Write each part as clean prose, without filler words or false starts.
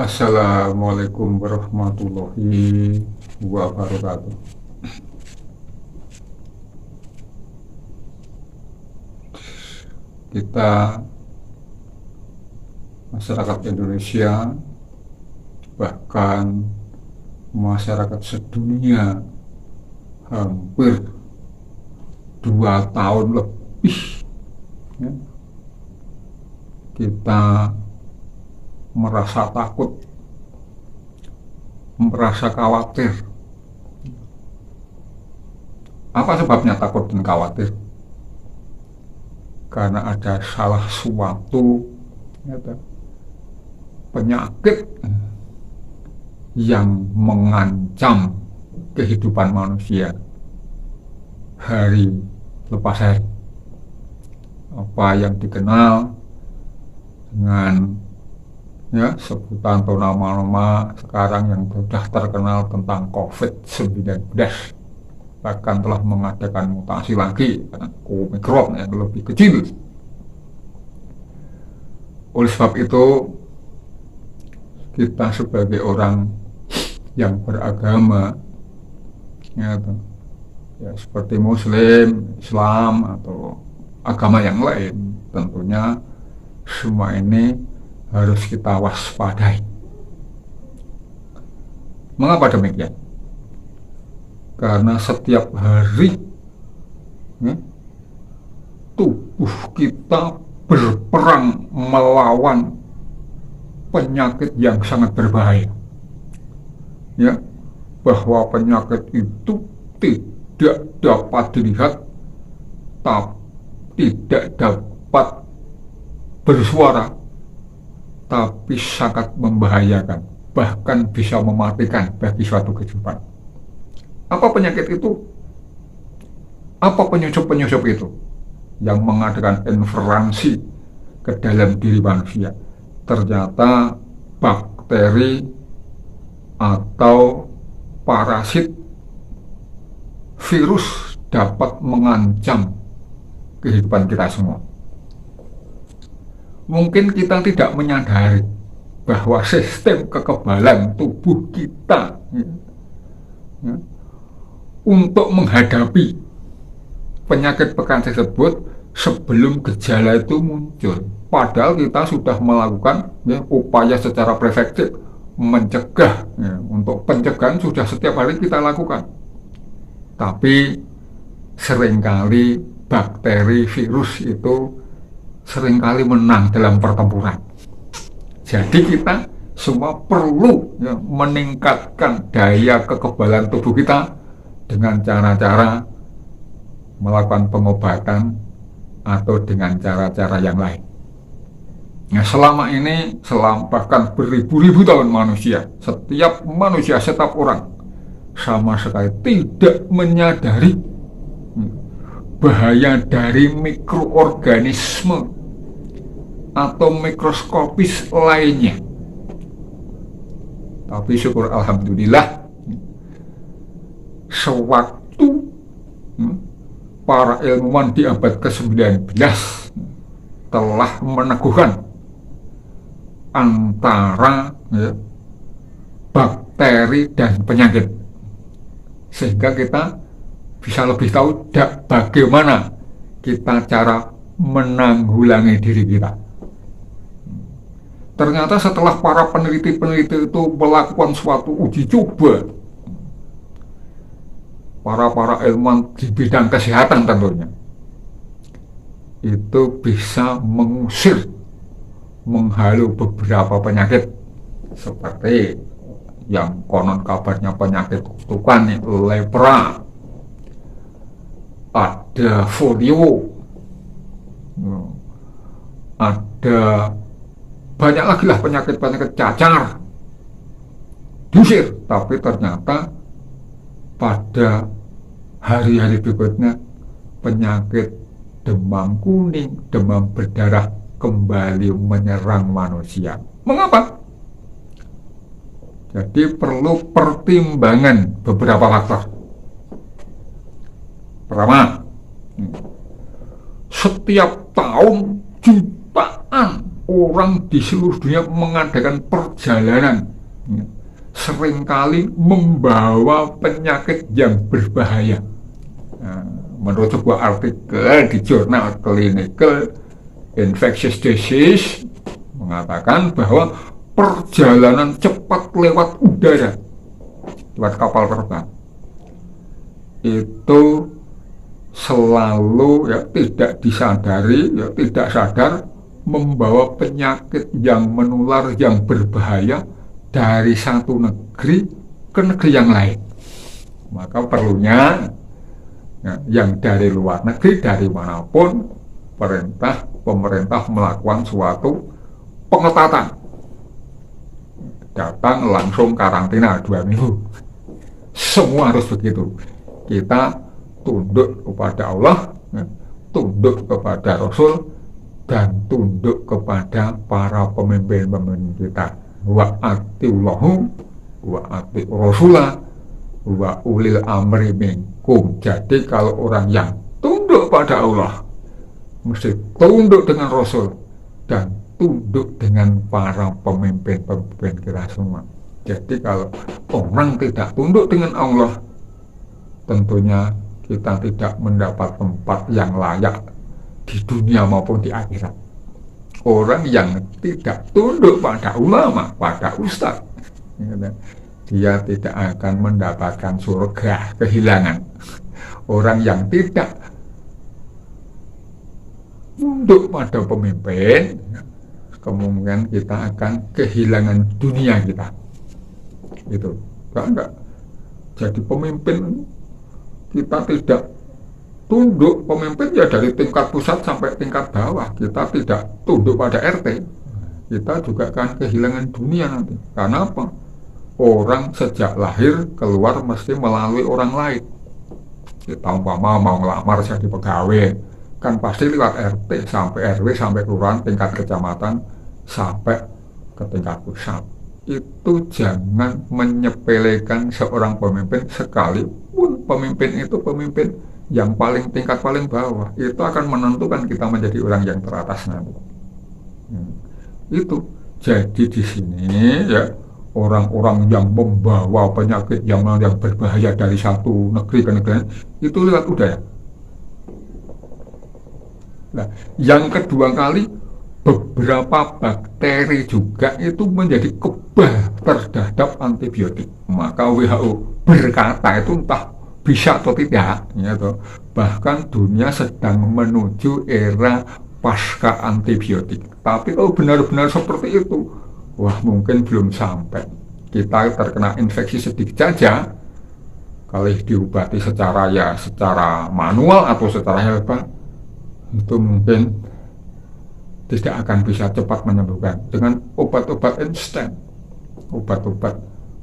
Assalamualaikum warahmatullahi wabarakatuh. Kita masyarakat Indonesia, bahkan masyarakat sedunia, hampir 2 tahun lebih ya, kita merasa takut, merasa khawatir. Apa sebabnya takut dan khawatir? Karena ada salah suatu ya, penyakit yang mengancam kehidupan manusia hari lepas hari. Apa yang dikenal dengan ya sebutan atau nama-nama sekarang yang sudah terkenal tentang COVID-19, bahkan telah mengadakan mutasi lagi karena Omicron yang lebih kecil. Oleh sebab itu, kita sebagai orang yang beragama ya, seperti Muslim, Islam atau agama yang lain, tentunya semua ini harus kita waspadai. Mengapa demikian? Karena setiap hari ya, tubuh kita berperang melawan penyakit yang sangat berbahaya. Ya, bahwa penyakit itu tidak dapat dilihat, tidak dapat bersuara, tapi sangat membahayakan, bahkan bisa mematikan bagi suatu kehidupan. Apa penyakit itu? Apa penyusup-penyusup itu yang mengadakan interferensi ke dalam diri manusia? Ternyata bakteri atau parasit, virus dapat mengancam kehidupan kita semua. Mungkin kita tidak menyadari bahwa sistem kekebalan tubuh kita ya, untuk menghadapi penyakit-penyakit tersebut sebelum gejala itu muncul. Padahal kita sudah melakukan ya, upaya secara preventif mencegah. Ya, untuk pencegahan sudah setiap hari kita lakukan. Tapi seringkali bakteri, virus itu seringkali menang dalam pertempuran. Jadi kita semua perlu ya, meningkatkan daya kekebalan tubuh kita dengan cara-cara melakukan pengobatan atau dengan cara-cara yang lain. Nah, selama ini, bahkan beribu-ribu tahun manusia, setiap manusia, setiap orang sama sekali tidak menyadari bahaya dari mikroorganisme atau mikroskopis lainnya. Tapi syukur alhamdulillah, sewaktu para ilmuwan di abad ke-19 telah meneguhkan antara ya, bakteri dan penyakit, sehingga kita bisa lebih tahu bagaimana kita cara menanggulangi diri kita. Ternyata setelah para peneliti-peneliti itu melakukan suatu uji coba, para ilmuwan di bidang kesehatan tentunya, itu bisa mengusir, menghalau beberapa penyakit seperti yang konon kabarnya penyakit kutukan, lepra, ada polio, ada banyak lagi lah penyakit-penyakit cacar, diusir. Tapi ternyata pada hari-hari berikutnya penyakit demam kuning, demam berdarah kembali menyerang manusia. Mengapa? Jadi perlu pertimbangan beberapa faktor. Pertama, setiap tahun jutaan orang di seluruh dunia mengadakan perjalanan, seringkali membawa penyakit yang berbahaya. Nah, menurut sebuah artikel di jurnal Clinical Infectious Disease mengatakan bahwa perjalanan cepat lewat udara, lewat kapal terbang, itu selalu tidak disadari, tidak sadar membawa penyakit yang menular yang berbahaya dari satu negeri ke negeri yang lain. Maka perlunya yang dari luar negeri, dari manapun, pemerintah melakukan suatu pengetatan, datang langsung karantina 2 minggu. Semua harus begitu. Kita tunduk kepada Allah, tunduk kepada Rasul, dan tunduk kepada para pemimpin-pemimpin kita. Wa atiullahu wa ati rasulah wa ulil amri minkum. Jadi kalau orang yang tunduk pada Allah mesti tunduk dengan Rasul dan tunduk dengan para pemimpin-pemimpin kita semua. Jadi kalau orang tidak tunduk dengan Allah, tentunya kita tidak mendapat tempat yang layak di dunia maupun di akhirat. Orang yang tidak tunduk pada ulama, pada ustaz, dia tidak akan mendapatkan surga, kehilangan. Orang yang tidak tunduk pada pemimpin, kemungkinan kita akan kehilangan dunia kita. Itu enggak. Jadi pemimpin kita tidak tunduk, pemimpin ya dari tingkat pusat sampai tingkat bawah, kita tidak tunduk pada RT, kita juga akan kehilangan dunia nanti. Karena apa? Orang sejak lahir keluar mesti melalui orang lain. Kita umpama mau ngelamar jadi pegawai, kan pasti lewat RT sampai RW sampai kelurahan, tingkat kecamatan sampai ke tingkat pusat. Itu jangan menyepelekan seorang pemimpin, sekalipun pemimpin itu pemimpin yang tingkat paling bawah, itu akan menentukan kita menjadi orang yang teratas nanti. Itu jadi di sini ya, orang-orang yang membawa penyakit yang berbahaya dari satu negeri ke negeri itu lewat udara. Nah, yang kedua kali, beberapa bakteri juga itu menjadi kebal terhadap antibiotik. Maka WHO berkata itu entah bisa atau tidak, bahkan dunia sedang menuju era pasca antibiotik. Tapi kalau benar-benar seperti itu, wah mungkin belum sampai. Kita terkena infeksi sedikit saja, kalau diobati secara manual atau secara herbal, itu mungkin tidak akan bisa cepat menyembuhkan dengan obat-obat instan, obat-obat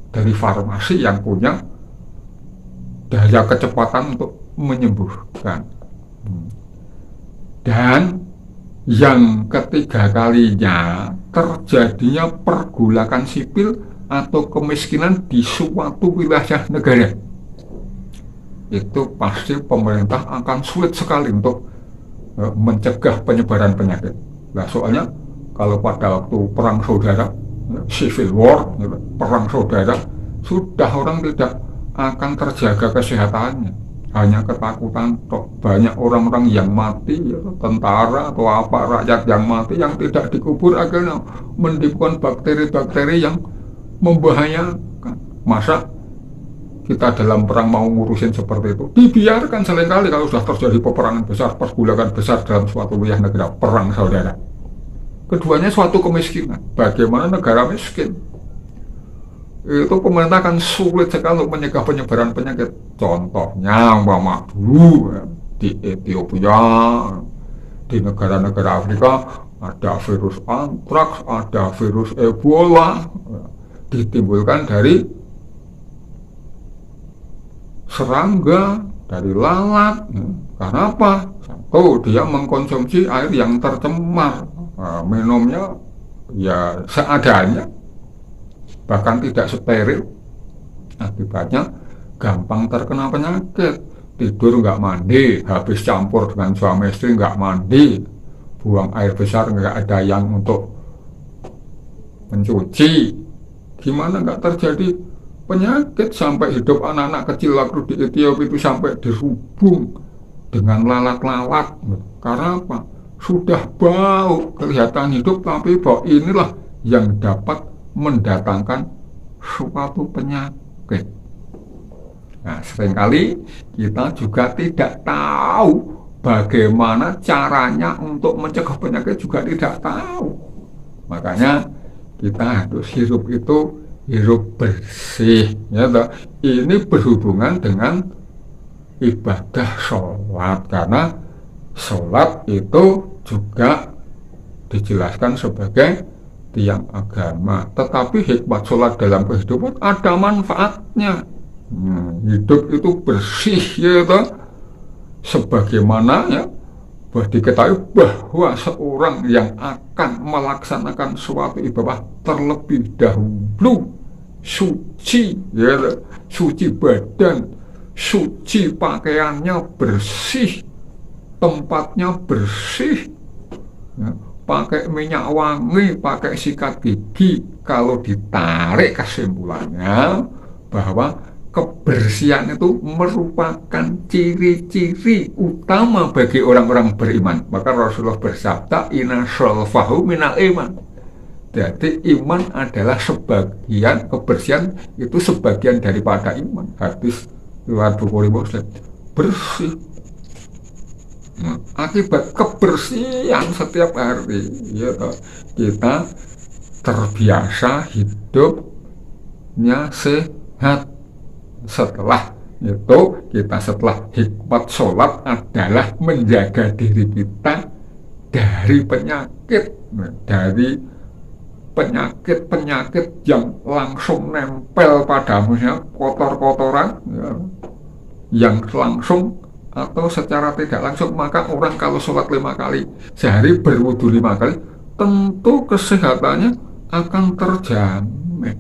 dari farmasi yang punya daya kecepatan untuk menyembuhkan. Dan yang ketiga kalinya, terjadinya pergolakan sipil atau kemiskinan di suatu wilayah negara. Itu pasti pemerintah akan sulit sekali untuk mencegah penyebaran penyakit. Nah, soalnya kalau pada waktu perang saudara, civil war, perang saudara, sudah orang tidak akan terjaga kesehatannya, hanya ketakutan. Banyak orang-orang yang mati, tentara atau rakyat yang mati yang tidak dikubur, akhirnya menimbulkan bakteri-bakteri yang membahayakan. Masa kita dalam perang mau ngurusin seperti itu? Dibiarkan seringkali kalau sudah terjadi peperangan besar, pergolakan besar dalam suatu wilayah negara, perang saudara. Keduanya suatu kemiskinan. Bagaimana negara miskin? Itu pemerintah kan sulit sekali untuk mencegah penyebaran penyakit. Contohnya umpama dulu di Ethiopia, di negara-negara Afrika ada virus antraks, ada virus Ebola, ditimbulkan dari serangga, dari lalat. Karena apa? Satu, dia mengkonsumsi air yang tercemar, minumnya ya seadanya, bahkan tidak steril. Akibatnya gampang terkena penyakit. Tidur nggak mandi, habis campur dengan suami istri nggak mandi, buang air besar nggak ada yang untuk mencuci. Gimana nggak terjadi penyakit sampai hidup anak-anak kecil waktu di Ethiopia itu sampai dirubung dengan lalat-lalat. Karena apa? Sudah bau, kelihatan hidup, tapi bau inilah yang dapat mendatangkan suatu penyakit. Nah, seringkali kita juga tidak tahu bagaimana caranya untuk mencegah penyakit, juga tidak tahu. Makanya kita harus hidup itu hidup bersih, ya toh. Ini berhubungan dengan ibadah sholat, karena sholat itu juga dijelaskan sebagai tiang agama. Tetapi hikmat sholat dalam kehidupan ada manfaatnya. Hidup itu bersih, ya toh. Sebagaimana ya diketahui bahwa seorang yang akan melaksanakan suatu ibadah terlebih dahulu suci, ya, suci badan, suci pakaiannya bersih, tempatnya bersih, ya, pakai minyak wangi, pakai sikat gigi. Kalau ditarik kesimpulannya bahwa kebersihan itu merupakan ciri-ciri utama bagi orang-orang beriman. Maka Rasulullah bersabda, inna syolfahu minal iman. Jadi iman adalah sebagian, kebersihan itu sebagian daripada iman. Hadis riwayat Bukhari Muslim. Bersih. Akibat kebersihan setiap hari, ya, kita terbiasa hidupnya sehat. Setelah itu setelah hikmat sholat adalah menjaga diri kita dari penyakit, dari penyakit yang langsung nempel padamu, ya, kotor-kotoran, ya, yang langsung atau secara tidak langsung. Maka orang kalau sholat 5 kali sehari, berwudu 5 kali, tentu kesehatannya akan terjamin.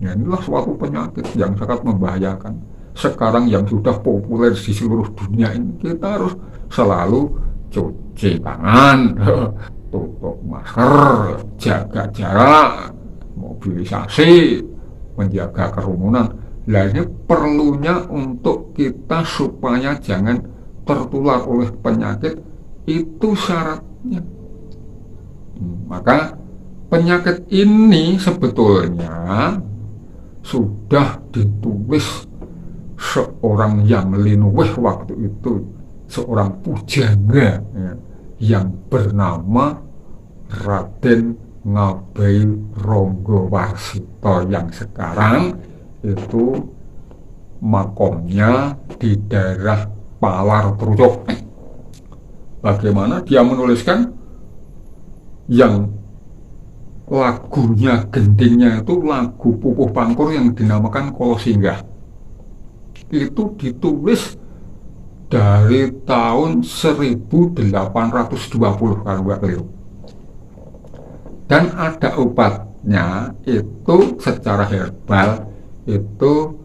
Ya, inilah suatu penyakit yang sangat membahayakan. Sekarang yang sudah populer di seluruh dunia ini, kita harus selalu cuci tangan, tutup masker, jaga jarak, mobilisasi, menjaga kerumunan. Nah, ini perlunya untuk kita supaya jangan tertular oleh penyakit, itu syaratnya. Maka penyakit ini sebetulnya sudah ditulis seorang yang linuwih waktu itu, seorang pujangga, ya, yang bernama Raden Ngabai Ronggowarsito, yang sekarang itu makomnya di daerah Palar Trucuk. Bagaimana dia menuliskan yang lagunya, gendingnya itu lagu Pupuh Pangkur yang dinamakan Kolosinggah. Itu ditulis dari tahun 1820 kalau nggak keliru. Dan ada obatnya itu secara herbal, itu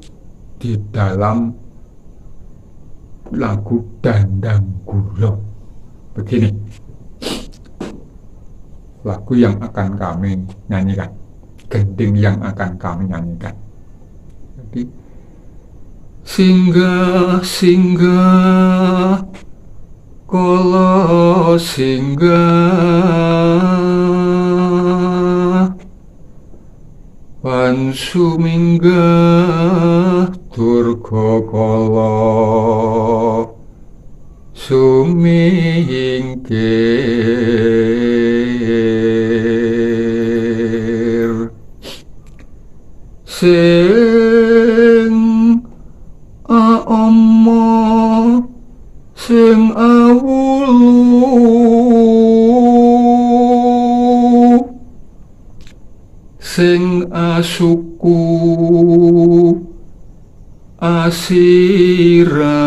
di dalam lagu Dandang Gulo. Begini lagu yang akan kami nyanyikan, gending yang akan kami nyanyikan. Jadi, singgah singgah kala singgah pan suminggah durga kala sumingkir sing aomo sing awulu sing asuku asira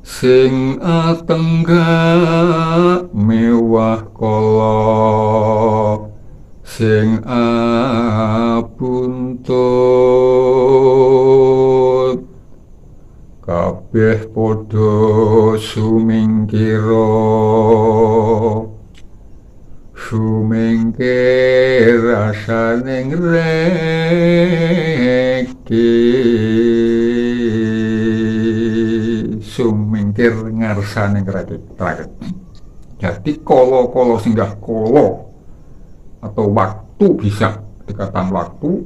sing atenggak mewah kala sing abuntut kabeh padha sumingkira reki sumingkir ngarsane kraket. Jadi kolo singgah kolo atau waktu bisa dikatakan waktu,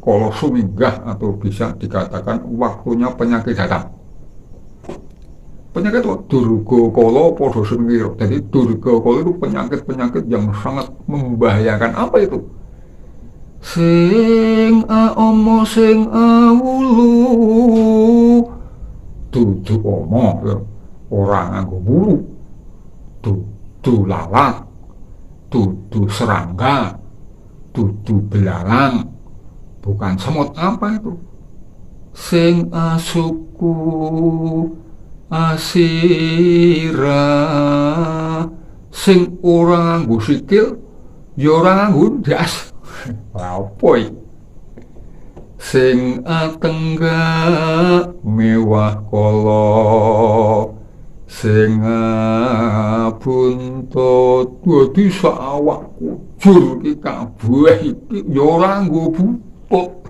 kolo suminggah atau bisa dikatakan waktunya penyakit datang. Penyakit durga kolo podo sumingkir. Jadi durga kolo itu penyakit yang sangat membahayakan. Apa itu? Sing omo sing awulu dudu omo ya. Orang nganggo bulu, dudu lalat, dudu serangga, dudu belalang, bukan semut. Apa itu? Sing asuku asira, sing orang nganggo sikil, ya orang nganggo ndas. Apa iki? Sing atenggak mewah kala, sing buntut dadi sawak kujur iki kabeh iki ya ora nggo buntut,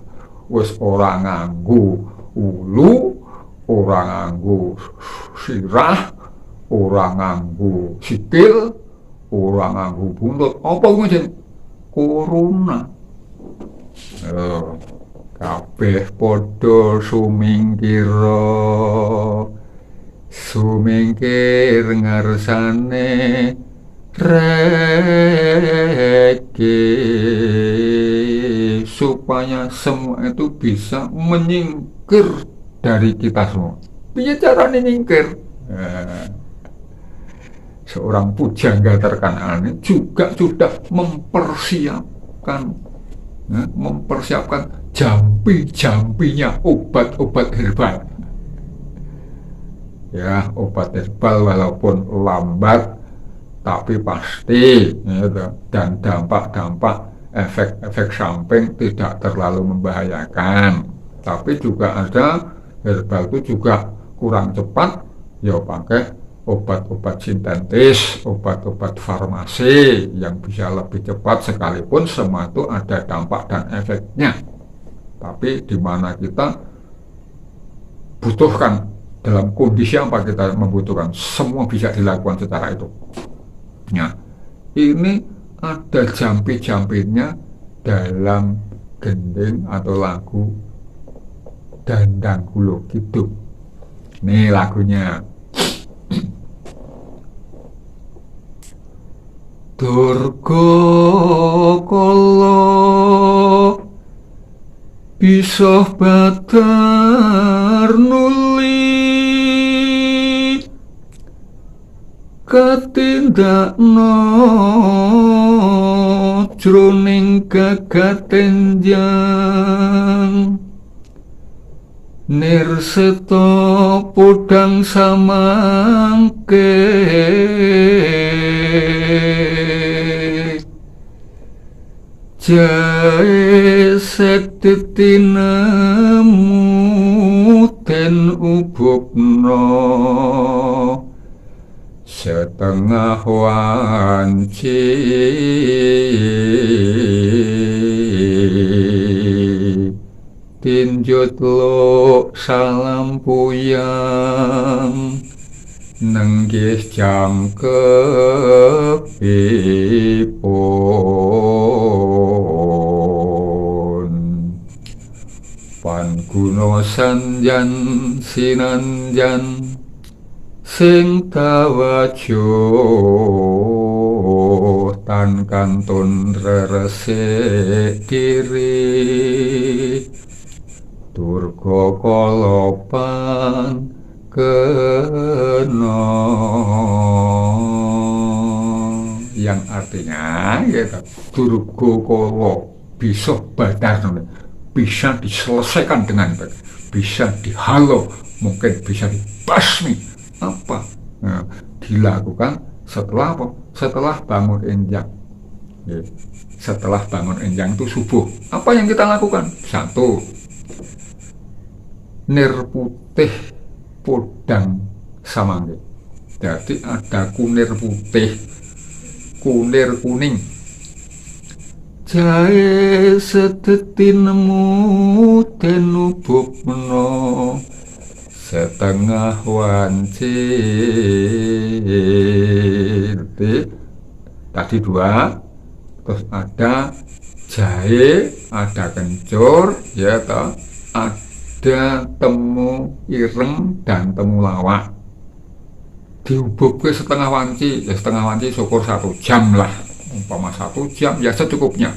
wis ora nganggo ulu, ora nganggo sirah, ora nganggo sikil, ora nganggo buntut. Apa kuwi? Corona. Kabeh padha sumingkir ngarsane reki, supaya semua itu bisa menyingkir dari kita semua. Piye carane nyingkir? Seorang pujangga terkenal ini juga sudah mempersiapkan jampi-jampinya obat-obat herbal. Ya, obat herbal walaupun lambat tapi pasti gitu. Dan dampak-dampak efek-efek samping tidak terlalu membahayakan. Tapi juga ada herbal itu juga kurang cepat, ya pakai obat-obat sintetis, obat-obat farmasi yang bisa lebih cepat, sekalipun semua itu ada dampak dan efeknya. Tapi di mana kita butuhkan, dalam kondisi apa kita membutuhkan, semua bisa dilakukan secara itu. Nah, ini ada jampi-jampinya dalam gending atau lagu Dandang Kulo Kidul. Nih lagunya. Durga kala bisa batar nuli, katindakna jroning gagatenjang, nirseta podang samangke, jae sektitinemu ten ubukna, setengah wanci tinjut lo salam puyang, nenggih jangkepipun, panguna sanjan sinanjan sing tawajo, tan kantun reresik diri, durga kalapan kena, yang artinya ya, durga kala bisa badar, bisa diselesaikan dengan baik, bisa dihalau, mungkin bisa dibasmi. Apa? Nah, dilakukan setelah apa? Setelah bangun enjang. Ya. Setelah bangun enjang itu subuh. Apa yang kita lakukan? Satu, nir putih podang samangke. Jadi ada kunir putih, kunir kuning, jae sedetinemu den ubukno setengah wancit. Tadi dua, terus ada jahe, ada kencur, ya toh, ada temu ireng dan temulawak. Diubuk setengah wanci, ya setengah wanci syukur 1 jam lah, umpama 1 jam ya secukupnya.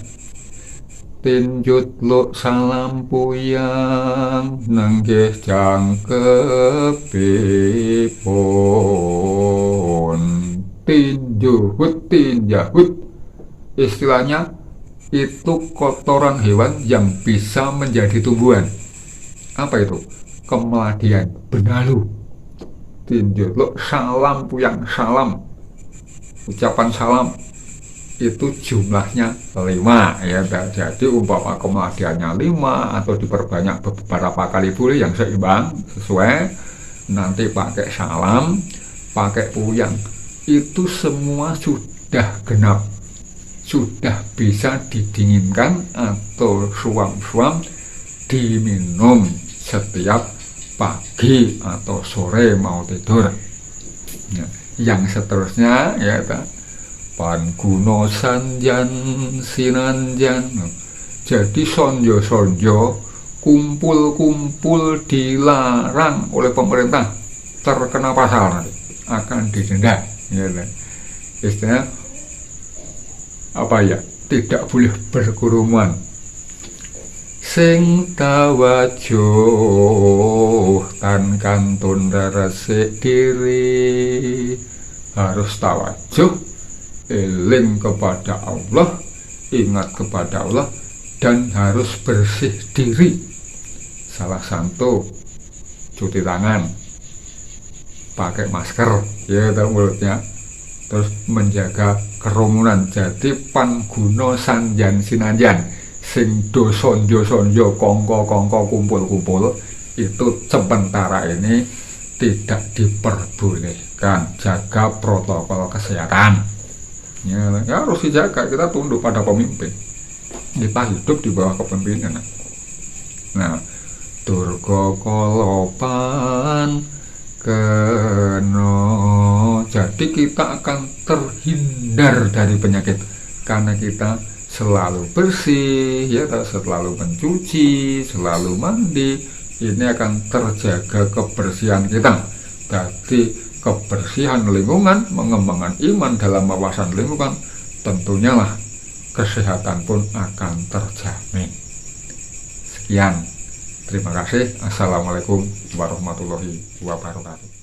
Tinjut lo salam puyang nenggih jangkepipun. Tinjahut, istilahnya itu kotoran hewan yang bisa menjadi tumbuhan. Apa itu? Kemeladian, benalu. Tinjut lo salam puyang, salam, ucapan salam itu jumlahnya 5 ya. Jadi umpama kemeladiannya 5 atau diperbanyak beberapa kali boleh yang seimbang sesuai. Nanti pakai salam, pakai puyang, itu semua sudah genap, sudah bisa didinginkan atau suam-suam diminum setiap pagi atau sore mau tidur. Ya, yang seterusnya ya Pangguno sanjan sinanjan. Jadi sonjo-sonjo, kumpul-kumpul dilarang oleh pemerintah, terkena pasal nanti, akan didenda. Ya, istilahnya apa ya? Tidak boleh berkerumun. Sing tawajuh tan kantun resik diri, harus tawajuh, eling kepada Allah, ingat kepada Allah, dan harus bersih diri. Salah satu cuci tangan, pakai masker, ya mulutnya, terus menjaga kerumunan. Jadi pangguno sanjan sinanjan, sing do sonjo-sonjo, kongko-kongko, kumpul-kumpul, itu sementara ini tidak diperbolehkan. Jaga protokol kesehatan. Ya, harus dijaga. Kita tunduk pada pemimpin. Kita hidup di bawah kepemimpinan. Nah, durga kolopan keno. Jadi kita akan terhindar dari penyakit karena kita selalu bersih, ya, selalu mencuci, selalu mandi. Ini akan terjaga kebersihan kita. Jadi kebersihan lingkungan, mengembangkan iman dalam wawasan lingkungan, tentunya lah kesehatan pun akan terjamin. Sekian, terima kasih. Assalamualaikum warahmatullahi wabarakatuh.